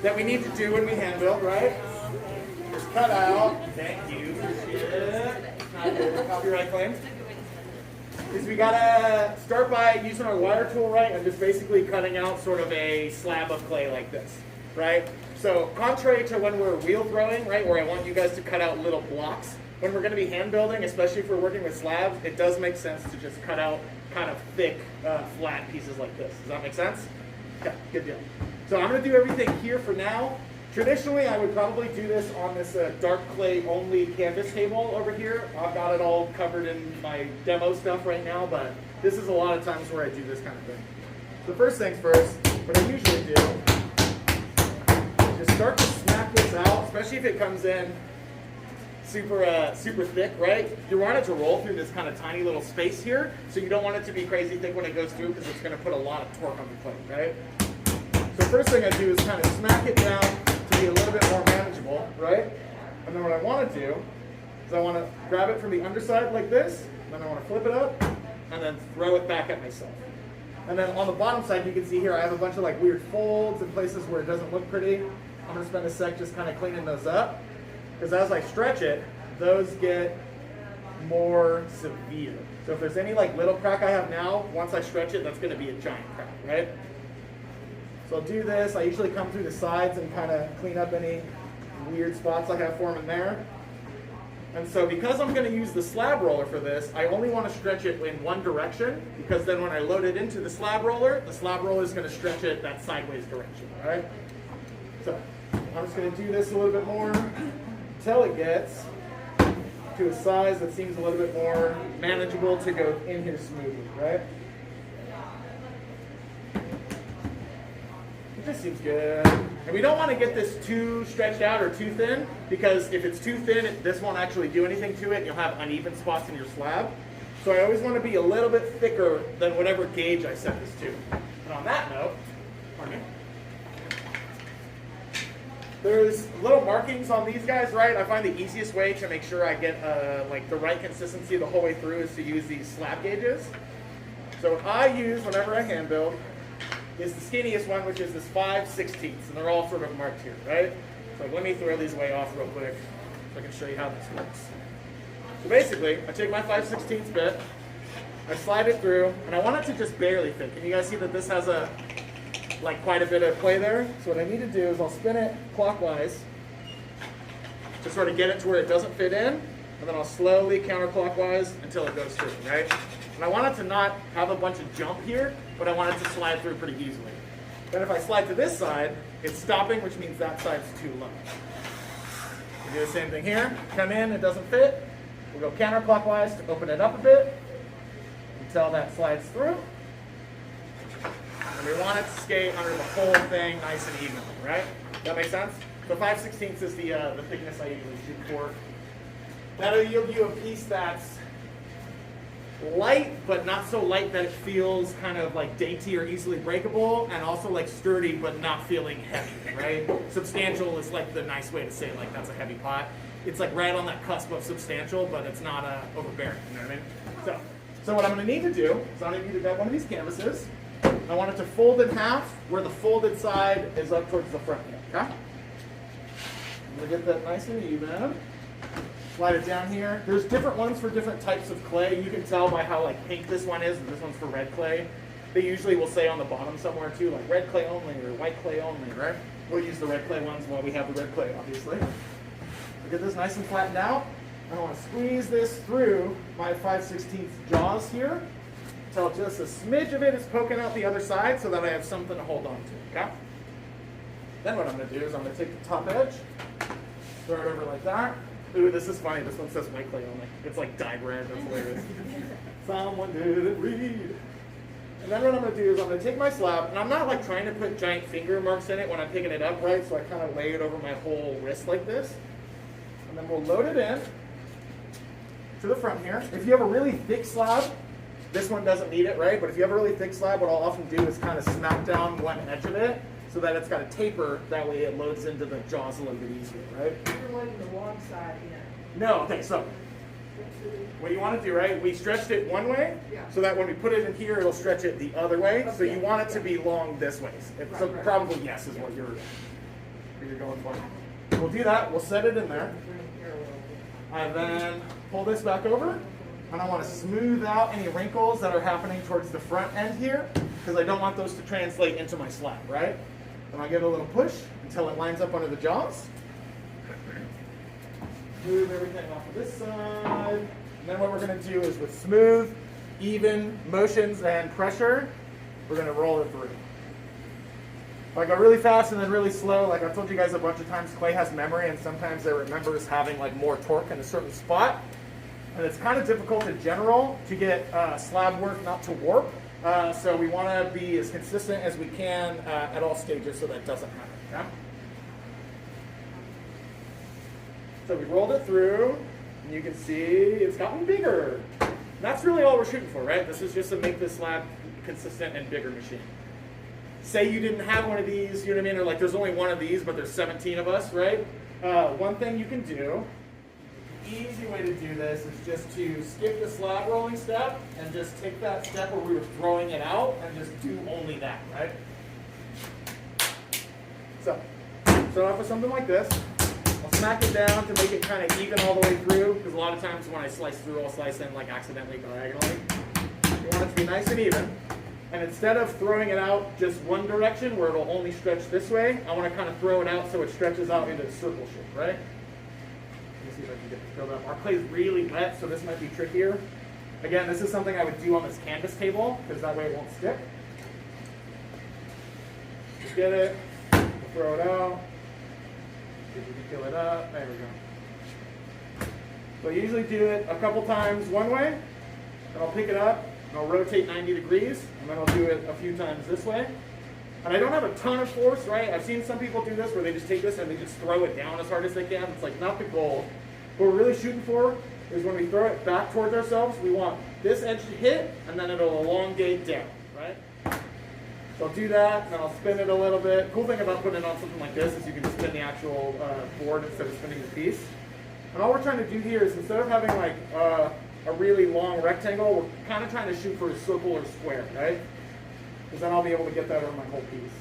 that we need to do when we hand build, right? Just cut out. Thank you. Copyright claim. Is we gotta start by using our wire tool, right, and just basically cutting out sort of a slab of clay like this, right? So contrary to when we're wheel throwing, right, where I want you guys to cut out little blocks, when we're going to be hand building, especially if we're working with slabs, it does make sense to just cut out kind of thick, flat pieces like this. Does that make sense? Okay, good deal. So I'm going to do everything here for now. Traditionally, I would probably do this on this dark clay only canvas table over here. I've got it all covered in my demo stuff right now, but this is a lot of times where I do this kind of thing. So first things first, what I usually do is just start to smack this out, especially if it comes in super thick, right? You want it to roll through this kind of tiny little space here, so you don't want it to be crazy thick when it goes through because it's going to put a lot of torque on the plate, right? So first thing I do is kind of smack it down to be a little bit more manageable, right? And then what I want to do is I want to grab it from the underside like this, then I want to flip it up, and then throw it back at myself. And then on the bottom side, you can see here I have a bunch of like weird folds and places where it doesn't look pretty. I'm going to spend a sec just kind of cleaning those up. Because as I stretch it, those get more severe. So if there's any like little crack I have now, once I stretch it, that's going to be a giant crack, right? So I'll do this. I usually come through the sides and kind of clean up any weird spots I have forming there. And so because I'm going to use the slab roller for this, I only want to stretch it in one direction, because then when I load it into the slab roller is going to stretch it that sideways direction, right? So I'm just going to do this a little bit more until it gets to a size that seems a little bit more manageable to go in here smoothly, right? It just seems good. And we don't want to get this too stretched out or too thin, because if it's too thin, this won't actually do anything to it, and you'll have uneven spots in your slab. So I always want to be a little bit thicker than whatever gauge I set this to. And on that note, pardon me, there's little markings on these guys, right? I find the easiest way to make sure I get like the right consistency the whole way through is to use these slab gauges. So what I use whenever I hand build is the skinniest one, which is this 5/16, and they're all sort of marked here, right? So let me throw these away off real quick so I can show you how this works. So basically, I take my 5/16 bit, I slide it through, and I want it to just barely fit. Can you guys see that this has like quite a bit of play there? So what I need to do is I'll spin it clockwise to sort of get it to where it doesn't fit in, and then I'll slowly counterclockwise until it goes through, right? And I want it to not have a bunch of jump here, but I want it to slide through pretty easily. Then if I slide to this side, it's stopping, which means that side's too low. We do the same thing here. Come in, it doesn't fit. We'll go counterclockwise to open it up a bit until that slides through. And we want it to skate under the whole thing nice and evenly, right? That makes sense? So 5/16 is the thickness I usually shoot for. That'll yield you a piece that's light, but not so light that it feels kind of like dainty or easily breakable, and also like sturdy, but not feeling heavy, right? Substantial is like the nice way to say like that's a heavy pot. It's like right on that cusp of substantial, but it's not overbearing, you know what I mean? So what I'm gonna need to do is I'm gonna need to grab one of these canvases. I want it to fold in half where the folded side is up towards the front here, okay? I'm gonna get that nice and even. Slide it down here. There's different ones for different types of clay. You can tell by how like pink this one is, and this one's for red clay. They usually will say on the bottom somewhere too, like red clay only or white clay only, right? We'll use the red clay ones while we have the red clay, obviously. Get this nice and flattened out. I want to squeeze this through my 5/16 jaws here until just a smidge of it is poking out the other side so that I have something to hold on to, okay? Then what I'm going to do is I'm going to take the top edge, throw it over like that. Ooh, this is funny. This one says white clay only. It's like dyed red. That's hilarious. Someone didn't read. And then what I'm going to do is I'm going to take my slab, and I'm not like trying to put giant finger marks in it when I'm picking it up, right? So I kind of lay it over my whole wrist like this. And then we'll load it in to the front here. If you have a really thick slab, this one doesn't need it, right? But if you have a really thick slab, what I'll often do is kind of smack down one edge of it so that it's got a taper. That way it loads into the jaws a little bit easier, right? You're loading the wrong side in. No, okay, so what you want to do, right? We stretched it one way, so that when we put it in here, it'll stretch it the other way. So you want it to be long this way. So probably yes is what you're. that you're going for. We'll do that. We'll set it in there. And then pull this back over. And I want to smooth out any wrinkles that are happening towards the front end here, because I don't want those to translate into my slab, right? And I'll give it a little push until it lines up under the jaws. Move everything off of this side. And then what we're going to do is with smooth, even motions and pressure, we're going to roll it through. If I go really fast and then really slow, like I've told you guys a bunch of times, clay has memory, and sometimes it remembers having like more torque in a certain spot. And it's kind of difficult in general to get slab work not to warp. So we want to be as consistent as we can at all stages so that doesn't happen. Okay? So we rolled it through, and you can see it's gotten bigger. And that's really all we're shooting for, right? This is just to make this slab consistent and bigger machine. Say you didn't have one of these, you know what I mean? Or like there's only one of these, but there's 17 of us, right? One thing you can do, the easy way to do this is just to skip the slab rolling step and just take that step where we were throwing it out and just do only that, right? So, start off with something like this. I'll smack it down to make it kind of even all the way through, because a lot of times when I slice through, I'll slice in like accidentally diagonally. You want it to be nice and even. And instead of throwing it out just one direction where it'll only stretch this way, I want to kind of throw it out so it stretches out into a circle shape, right? Let me see if I can get this filled up. Our clay's really wet, so this might be trickier. Again, this is something I would do on this canvas table, because that way it won't stick. Just get it, throw it out. See if we can fill it up. There we go. So I usually do it a couple times one way, and I'll pick it up, and I'll rotate 90 degrees, and then I'll do it a few times this way. And I don't have a ton of force, right? I've seen some people do this where they just take this and they just throw it down as hard as they can. It's like not the goal. What we're really shooting for is when we throw it back towards ourselves, we want this edge to hit, and then it'll elongate down, right? So I'll do that, and then I'll spin it a little bit. Cool thing about putting it on something like this is you can spin the actual board instead of spinning the piece. And all we're trying to do here is instead of having like a really long rectangle, we're kind of trying to shoot for a circle or square, right? Because then I'll be able to get that over my whole piece.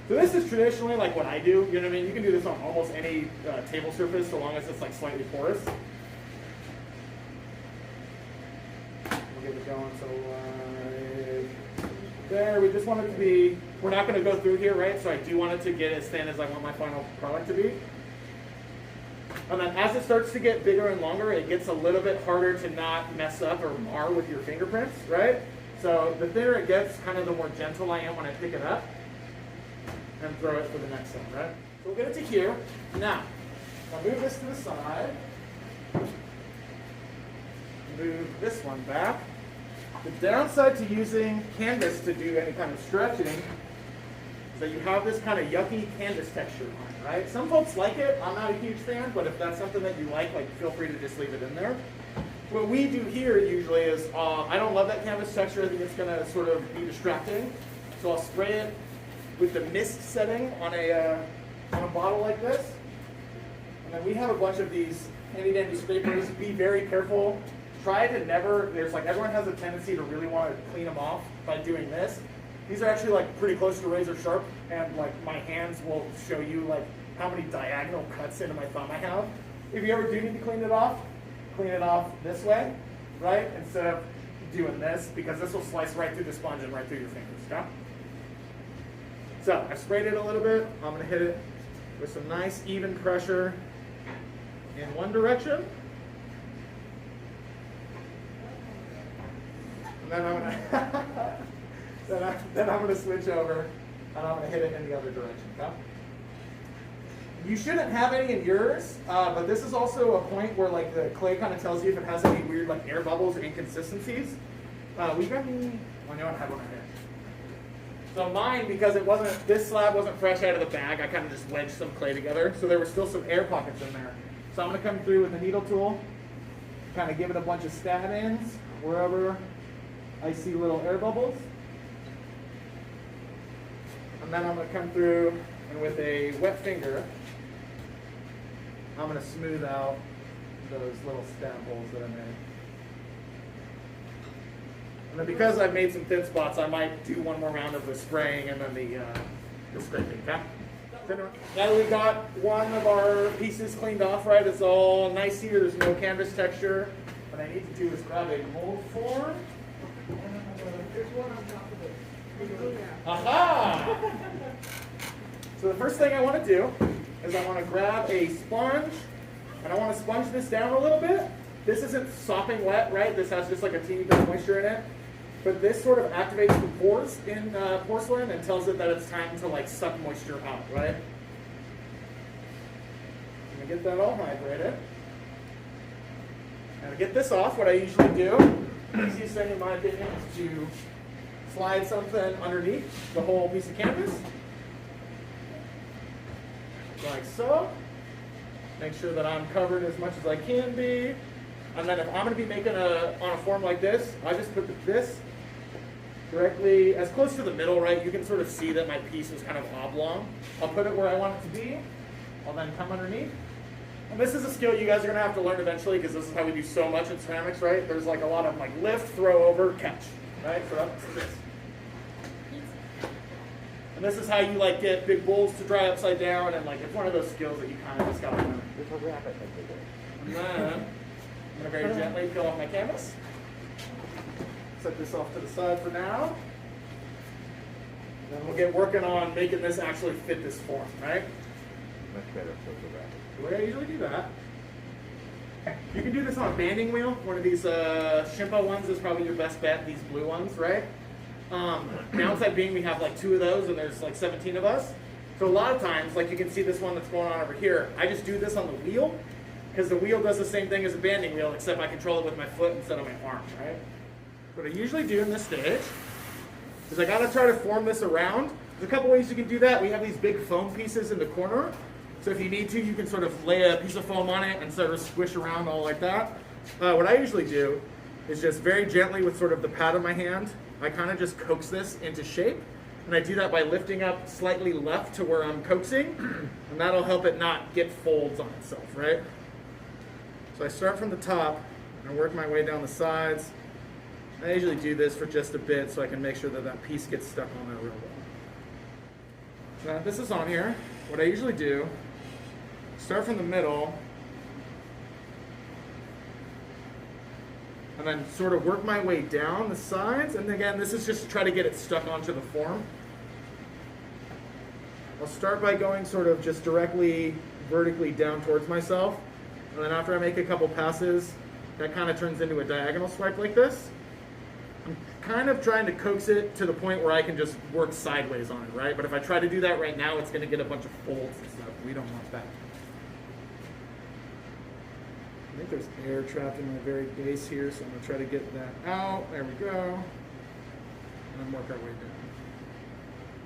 So this is traditionally like what I do, you know what I mean? You can do this on almost any table surface so long as it's like slightly porous. We'll get it going, so there, we just want it to be, we're not going to go through here, right? So I do want it to get as thin as I want my final product to be. And then as it starts to get bigger and longer, it gets a little bit harder to not mess up or mar with your fingerprints, right? So the thinner it gets, kind of the more gentle I am when I pick it up and throw it for the next one, right? So we'll get it to here. Now, I'll move this to the side. Move this one back. The downside to using canvas to do any kind of stretching is that you have this kind of yucky canvas texture on it, right? Some folks like it. I'm not a huge fan, but if that's something that you like feel free to just leave it in there. What we do here usually is, I don't love that canvas texture. I think it's going to sort of be distracting. So I'll spray it with the mist setting on a bottle like this. And then we have a bunch of these handy dandy scrapers. Be very careful. Try to never, everyone has a tendency to really want to clean them off by doing this. These are actually like pretty close to razor sharp, and like my hands will show you like how many diagonal cuts into my thumb I have. If you ever do need to clean it off this way, right? Instead of doing this, because this will slice right through the sponge and right through your fingers, okay? So I've sprayed it a little bit. I'm gonna hit it with some nice even pressure in one direction. And then I'm gonna then I'm gonna switch over and I'm gonna hit it in the other direction. Okay? You shouldn't have any in yours, but this is also a point where like the clay kind of tells you if it has any weird like air bubbles or inconsistencies. We got any? I know I have one right here. So mine, because this slab wasn't fresh out of the bag, I kind of just wedged some clay together, so there were still some air pockets in there. So I'm gonna come through with a needle tool, kind of give it a bunch of stab-ins wherever I see little air bubbles. And then I'm going to come through and with a wet finger, I'm going to smooth out those little stab holes that I made. And then because I've made some thin spots, I might do one more round of the spraying and then the scraping, okay? Now that we got one of our pieces cleaned off, right, it's all nice here, there's no canvas texture. What I need to do is grab a mold form. There's one on top of it. Aha! So the first thing I want to do is I want to grab a sponge, and I want to sponge this down a little bit. This isn't sopping wet, right? This has just like a teeny bit of moisture in it. But this sort of activates the pores in porcelain and tells it that it's time to like suck moisture out, right? I'm gonna get that all hydrated. And to get this off, what I usually do, the easiest thing in my opinion, is to slide something underneath the whole piece of canvas. Like so. Make sure that I'm covered as much as I can be. And then if I'm going to be making on a form like this, I just put this directly as close to the middle, right? You can sort of see that my piece is kind of oblong. I'll put it where I want it to be. I'll then come underneath. And this is a skill you guys are going to have to learn eventually because this is how we do so much in ceramics, right? There's like a lot of like lift, throw over, catch, right? So that's this. And this is how you like get big bowls to dry upside down, and like it's one of those skills that you kind of just got to learn. And then I'm going to very gently peel off my canvas. Set this off to the side for now. Then we'll get working on making this actually fit this form, right? Much better photographic. The way I usually do that. You can do this on a banding wheel. One of these Shimpo ones is probably your best bet. These blue ones, right? Downside being we have like 2 of those and there's like 17 of us. So a lot of times, like you can see this one that's going on over here, I just do this on the wheel because the wheel does the same thing as a banding wheel except I control it with my foot instead of my arm, right? What I usually do in this stage is I gotta try to form this around. There's a couple ways you can do that. We have these big foam pieces in the corner. So if you need to, you can sort of lay a piece of foam on it and sort of squish around all like that. What I usually do is just very gently with sort of the pad of my hand, I kind of just coax this into shape. And I do that by lifting up slightly left to where I'm coaxing, and that'll help it not get folds on itself, right? So I start from the top and work my way down the sides. I usually do this for just a bit so I can make sure that that piece gets stuck on there real well. Now this is on here. What I usually do, start from the middle, and then sort of work my way down the sides. And again, this is just to try to get it stuck onto the form. I'll start by going sort of just directly vertically down towards myself. And then after I make a couple passes, that kind of turns into a diagonal swipe like this. I'm kind of trying to coax it to the point where I can just work sideways on it, right? But if I try to do that right now, it's going to get a bunch of folds and stuff. We don't want that. I think there's air trapped in my very base here, so I'm going to try to get that out. There we go. And then work our way down.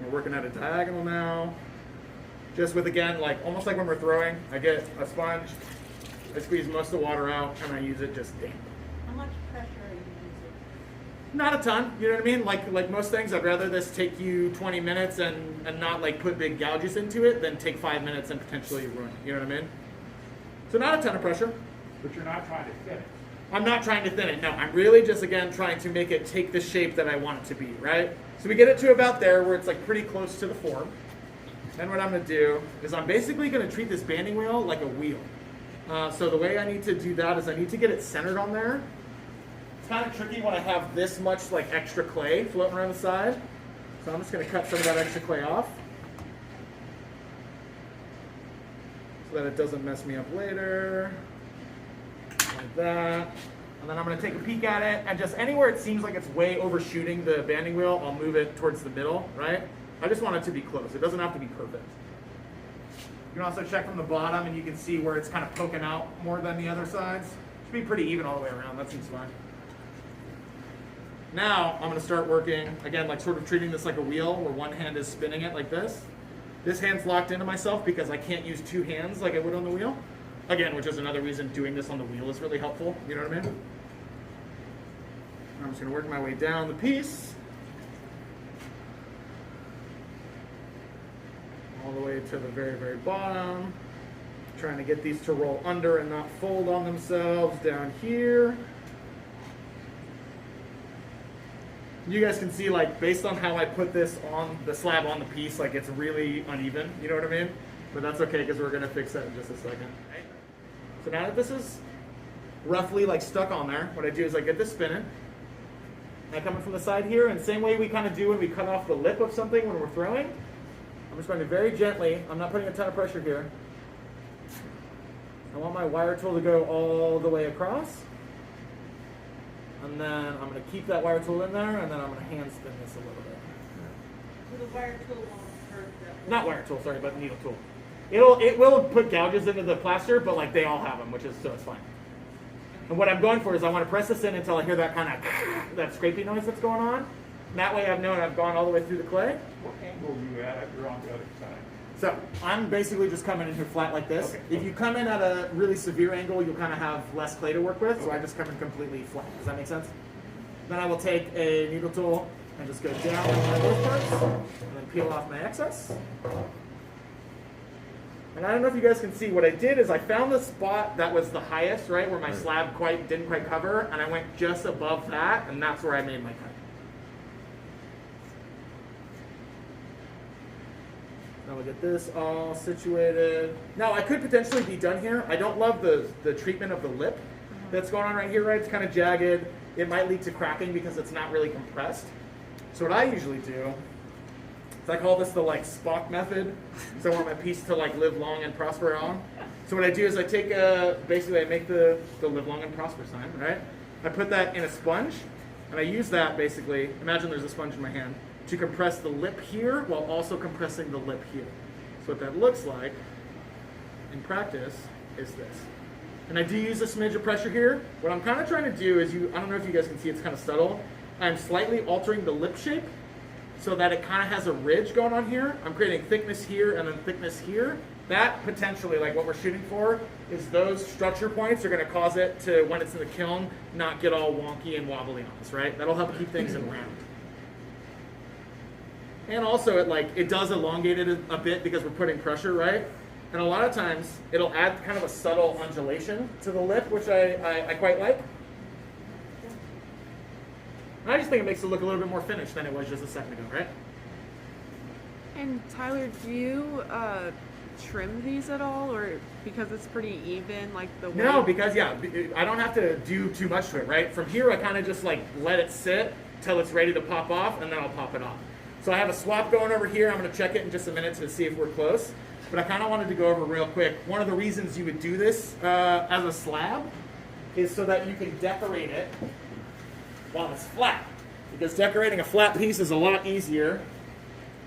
We're working at a diagonal now. Just with, again, like almost like when we're throwing, I get a sponge, I squeeze most of the water out, and I use it just damp. How much pressure are you using? Not a ton, you know what I mean? Like most things, I'd rather this take you 20 minutes and not like put big gouges into it than take 5 minutes and potentially ruin it, you know what I mean? So not a ton of pressure. But you're not trying to thin it. I'm not trying to thin it, no. I'm really just, again, trying to make it take the shape that I want it to be, right? So we get it to about there where it's like pretty close to the form. Then what I'm gonna do is I'm basically gonna treat this banding wheel like a wheel. So the way I need to do that is I need to get it centered on there. It's kind of tricky when I have this much like extra clay floating around the side. So I'm just gonna cut some of that extra clay off so that it doesn't mess me up later. Like that. And then I'm going to take a peek at it, and just anywhere it seems like it's way overshooting the banding wheel, I'll move it towards the middle, right? I just want it to be close. It doesn't have to be perfect. You can also check from the bottom, and you can see where it's kind of poking out more than the other sides. Should be pretty even all the way around. That seems fine. Now I'm going to start working, again, like sort of treating this like a wheel where one hand is spinning it like this. This hand's locked into myself because I can't use 2 hands like I would on the wheel. Again, which is another reason doing this on the wheel is really helpful. You know what I mean? I'm just going to work my way down the piece. All the way to the very, very bottom. Trying to get these to roll under and not fold on themselves down here. You guys can see, like, based on how I put this on the slab on the piece, like it's really uneven, you know what I mean? But that's okay, because we're gonna fix that in just a second. So now that this is roughly like stuck on there, what I do is I get this spinning. And I come in from the side here, and same way we kind of do when we cut off the lip of something when we're throwing. I'm just going to very gently, I'm not putting a ton of pressure here. I want my wire tool to go all the way across. And then I'm going to keep that wire tool in there, and then I'm going to hand spin this a little bit. So the wire tool won't hurt that. Not wire tool, sorry, but needle tool. It will put gouges into the plaster, but like they all have them, so it's fine. And what I'm going for is I want to press this in until I hear that kind of that scraping noise that's going on. And that way I've known I've gone all the way through the clay. What angle are you at if you're on the other side? So I'm basically just coming in here flat like this. Okay. If you come in at a really severe angle, you'll kind of have less clay to work with. So I just come in completely flat. Does that make sense? Then I will take a needle tool and just go down on those parts and then peel off my excess. And I don't know if you guys can see, what I did is I found the spot that was the highest, right, where my slab didn't quite cover, and I went just above that, and that's where I made my cut. Now we'll get this all situated. Now I could potentially be done here. I don't love the treatment of the lip that's going on right here, right? It's kind of jagged. It might lead to cracking because it's not really compressed. So what I usually do, I call this the like Spock method, so I want my piece to like live long and prosper on. So what I do is I take basically I make the live long and prosper sign, right? I put that in a sponge, and I use that basically, imagine there's a sponge in my hand, to compress the lip here while also compressing the lip here. So what that looks like in practice is this. And I do use a smidge of pressure here. What I'm kind of trying to do is, I don't know if you guys can see, it's kind of subtle. I'm slightly altering the lip shape so that it kind of has a ridge going on here. I'm creating thickness here and then thickness here. That potentially, like what we're shooting for, is those structure points are going to cause it to, when it's in the kiln, not get all wonky and wobbly on us, right? That'll help keep things in round. And also, it does elongate it a bit because we're putting pressure, right? And a lot of times, it'll add kind of a subtle undulation to the lip, which I quite like. I just think it makes it look a little bit more finished than it was just a second ago, right? And Tyler, do you trim these at all, or because it's pretty even, like the way? No, because I don't have to do too much to it, right? From here, I kind of just like let it sit till it's ready to pop off, and then I'll pop it off. So I have a swap going over here. I'm going to check it in just a minute to see if we're close. But I kind of wanted to go over real quick. One of the reasons you would do this as a slab is so that you can decorate it while it's flat. Because decorating a flat piece is a lot easier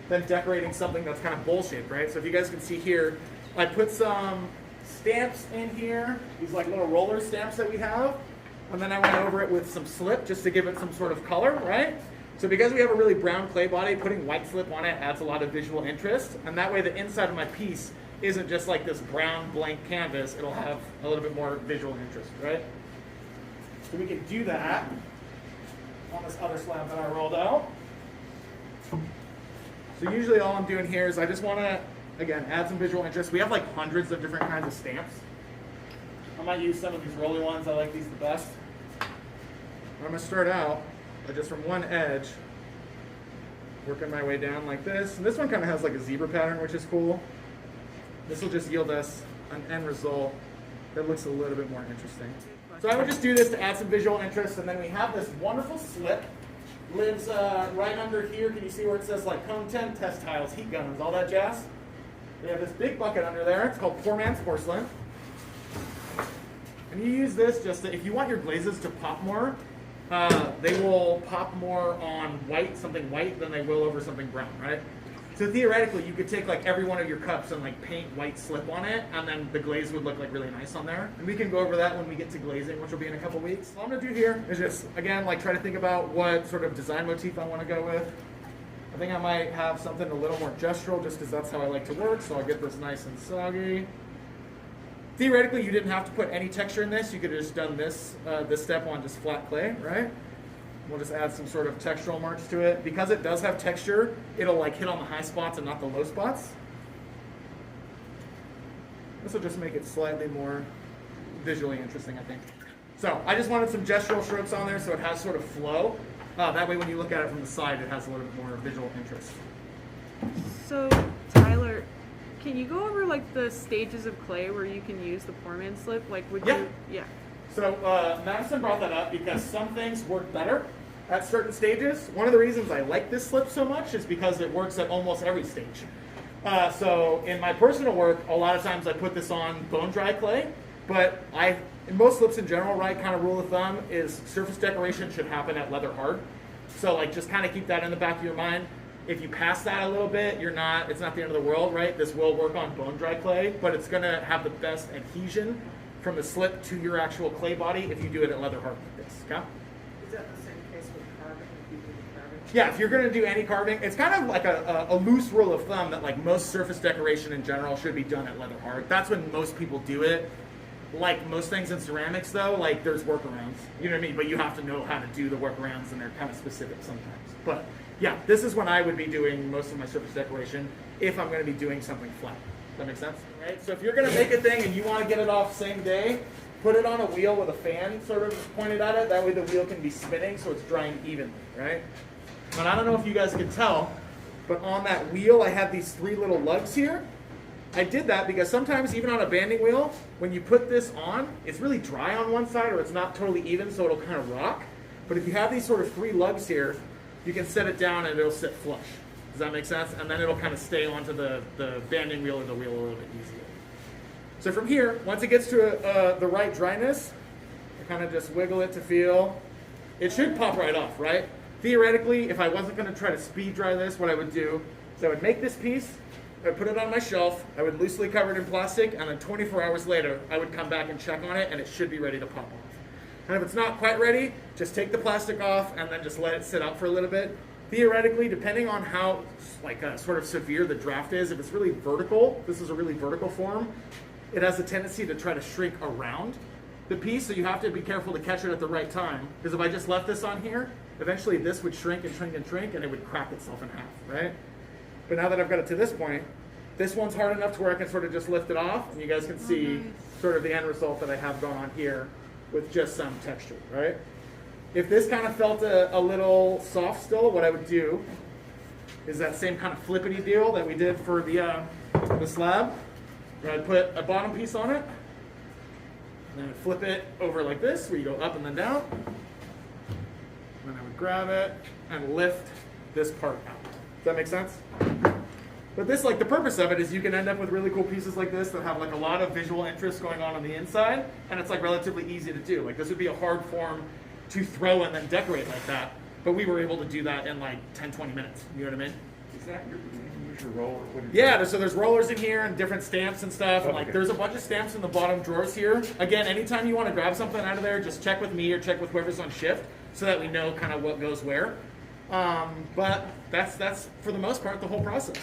than decorating something that's kind of bowl-shaped, right? So if you guys can see here, I put some stamps in here, these like little roller stamps that we have, and then I went over it with some slip just to give it some sort of color, right? So because we have a really brown clay body, putting white slip on it adds a lot of visual interest, and that way the inside of my piece isn't just like this brown blank canvas, it'll have a little bit more visual interest, right? So we can do that on this other slab that I rolled out. So usually all I'm doing here is I just want to, again, add some visual interest. We have like hundreds of different kinds of stamps. I might use some of these rolly ones. I like these the best. I'm going to start out by just from one edge, working my way down like this. And this one kind of has like a zebra pattern, which is cool. This will just yield us an end result that looks a little bit more interesting. So I would just do this to add some visual interest, and then we have this wonderful slip. Lives right under here. Can you see where it says like cone 10, test tiles, heat guns, all that jazz? We have this big bucket under there. It's called Poor Man's Porcelain. And you use this just to, if you want your glazes to pop more, they will pop more on white, something white, than they will over something brown, right? So theoretically, you could take like every one of your cups and like paint white slip on it, and then the glaze would look like really nice on there. And we can go over that when we get to glazing, which will be in a couple weeks. All I'm gonna do here is just, again, like try to think about what sort of design motif I wanna go with. I think I might have something a little more gestural just because that's how I like to work, so I'll get this nice and soggy. Theoretically, you didn't have to put any texture in this. You could have just done this, this step on just flat clay, right? We'll just add some sort of textural marks to it. Because it does have texture, it'll like hit on the high spots and not the low spots. This will just make it slightly more visually interesting, I think. So I just wanted some gestural strokes on there so it has sort of flow. That way when you look at it from the side, it has a little bit more visual interest. So, Tyler, can you go over like the stages of clay where you can use the Poorman slip? Like, would Yeah. you? Yeah. So Madison brought that up because some things work better at certain stages. One of the reasons I like this slip so much is because it works at almost every stage. So in my personal work, a lot of times I put this on bone dry clay, but in most slips in general, right, kind of rule of thumb is surface decoration should happen at leather hard. So like just kind of keep that in the back of your mind. If you pass that a little bit, it's not the end of the world, right? This will work on bone dry clay, but it's gonna have the best adhesion from the slip to your actual clay body if you do it at leather hard like this, okay? Is that the same case with carving, if you do the carving? Yeah, if you're gonna do any carving, it's kind of like a loose rule of thumb that like most surface decoration in general should be done at leather hard. That's when most people do it. Like most things in ceramics though, like there's workarounds, you know what I mean? But you have to know how to do the workarounds and they're kind of specific sometimes. But yeah, this is when I would be doing most of my surface decoration if I'm gonna be doing something flat. Does that make sense? Right? So if you're gonna make a thing and you wanna get it off same day, put it on a wheel with a fan sort of pointed at it. That way the wheel can be spinning so it's drying evenly, right? And I don't know if you guys can tell, but on that wheel I have these 3 little lugs here. I did that because sometimes even on a banding wheel, when you put this on, it's really dry on one side or it's not totally even, so it'll kind of rock. But if you have these sort of 3 lugs here, you can set it down and it'll sit flush. Does that make sense? And then it'll kind of stay onto the banding wheel or the wheel a little bit easier. So from here, once it gets to the right dryness, I kind of just wiggle it to feel. It should pop right off, right? Theoretically, if I wasn't going to try to speed dry this, what I would do is I would make this piece, I would put it on my shelf, I would loosely cover it in plastic, and then 24 hours later, I would come back and check on it, and it should be ready to pop off. And if it's not quite ready, just take the plastic off and then just let it sit out for a little bit. Theoretically, depending on how sort of severe the draft is, if it's really vertical, this is a really vertical form, it has a tendency to try to shrink around the piece, so you have to be careful to catch it at the right time. Because if I just left this on here, eventually this would shrink and shrink and shrink, and it would crack itself in half, right? But now that I've got it to this point, this one's hard enough to where I can sort of just lift it off, and you guys can see sort of the end result that I have going on here with just some texture, right? If this kind of felt a little soft still, what I would do is that same kind of flippity deal that we did for the slab, where I'd put a bottom piece on it, and then I'd flip it over like this, where you go up and then down. And then I would grab it and lift this part out. Does that make sense? But this, like, the purpose of it is you can end up with really cool pieces like this that have like a lot of visual interest going on the inside, and it's like relatively easy to do. Like this would be a hard form to throw and then decorate like that, but we were able to do that in like 10-20 minutes. You know what I mean? Is that your roller? Yeah, so there's rollers in here and different stamps and stuff. And like there's a bunch of stamps in the bottom drawers here. Again, anytime you want to grab something out of there, just check with me or check with whoever's on shift so that we know kind of what goes where. But that's for the most part the whole process.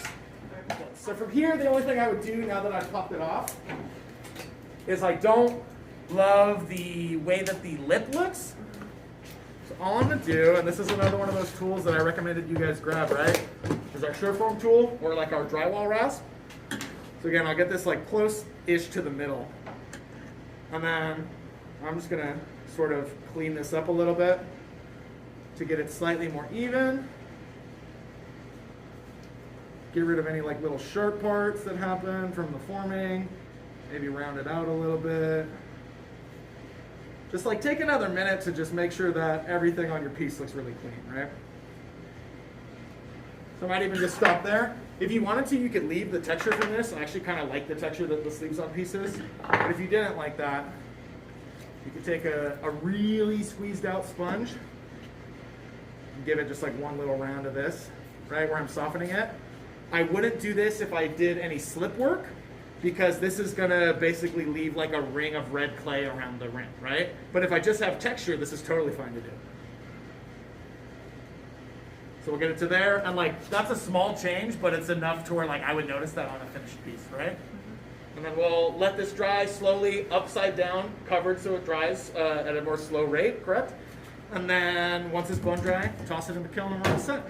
So from here, the only thing I would do now that I've popped it off is I don't love the way that the lip looks. So all I'm gonna do, and this is another one of those tools that I recommended you guys grab, right? Is our Sureform tool or like our drywall rasp. So again, I'll get this like close-ish to the middle. And then I'm just gonna sort of clean this up a little bit to get it slightly more even. Get rid of any like little sharp parts that happen from the forming. Maybe round it out a little bit. Just like take another minute to just make sure that everything on your piece looks really clean, right? So I might even just stop there. If you wanted to, you could leave the texture from this. I actually kind of like the texture that the sleeves on pieces. But if you didn't like that, you could take a really squeezed out sponge and give it just like one little round of this, right, where I'm softening it. I wouldn't do this if I did any slip work, because this is gonna basically leave like a ring of red clay around the rim, right? But if I just have texture, this is totally fine to do. So we'll get it to there, and like that's a small change, but it's enough to where like I would notice that on a finished piece, right? And then we'll let this dry slowly, upside down, covered so it dries at a more slow rate, correct? And then once it's bone dry, toss it in the kiln and we're all set.